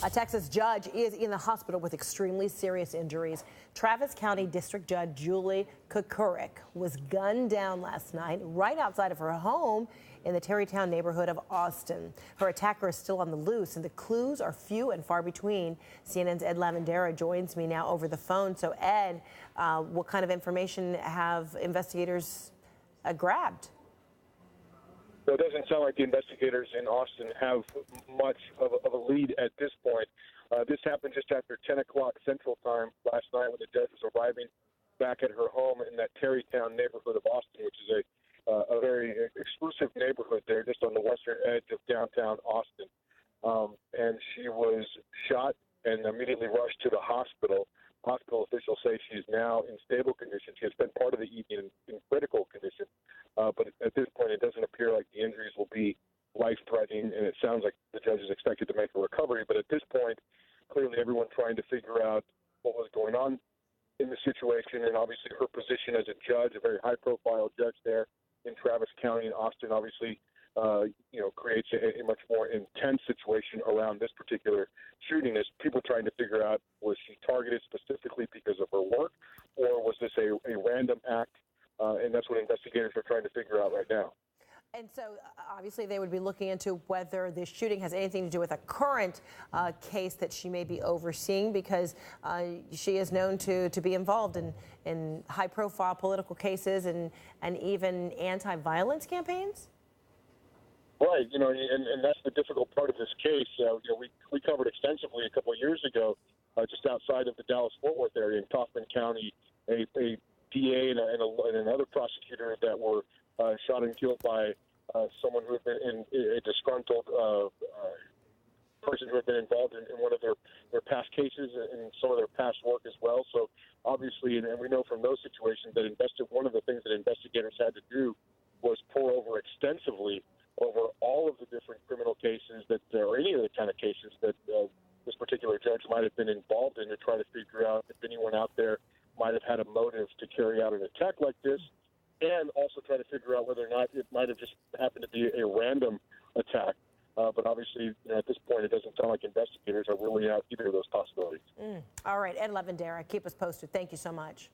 A Texas judge is in the hospital with extremely serious injuries. Travis County District Judge Julie Kocurek was gunned down last night right outside of her home in the Tarrytown neighborhood of Austin. Her attacker is still on the loose, and the clues are few and far between. CNN's Ed Lavandera joins me now over the phone. So, Ed, what kind of information have investigators grabbed? So it doesn't sound like the investigators in Austin have much of a lead at this point. This happened just after 10 o'clock Central Time last night when the judge was arriving back at her home in that Tarrytown neighborhood of Austin, which is a very exclusive neighborhood there just on the western edge of downtown Austin. And she was shot and immediately rushed to the hospital. Hospital officials say she is now in stable condition. She has spent part of the evening in critical condition, but at this point it doesn't appear like the injuries will be life-threatening, and it sounds like the judge is expected to make a recovery. But at this point, clearly everyone trying to figure out what was going on in the situation, and obviously her position as a judge, a very high-profile judge there in Travis County in Austin, obviously creates a much more intense situation around this particular shooting as people trying to figure out, was she targeted specifically because of her work, or was this a random act? And that's what investigators are trying to figure out right now. And so, obviously, they would be looking into whether this shooting has anything to do with a current case that she may be overseeing, because she is known to be involved in high-profile political cases and even anti-violence campaigns. Right, and that's the difficult part of this case. We covered extensively a couple of years ago, just outside of the Dallas-Fort Worth area in Kaufman County, a DA and another prosecutor that were shot and killed by someone who had been in a disgruntled person who had been involved in one of their past cases and some of their past work as well. So obviously, and we know from those situations that one of the things that investigators had to do was pour over extensively over all of the different criminal cases or any of the kind of cases that this particular judge might have been involved in, to try to figure out if anyone out there might have had a motive to carry out an attack like this, and also try to figure out whether or not it might have just happened to be a random attack. But obviously, at this point, it doesn't sound like investigators are ruling out either of those possibilities. All right, Ed Lavandera, keep us posted. Thank you so much.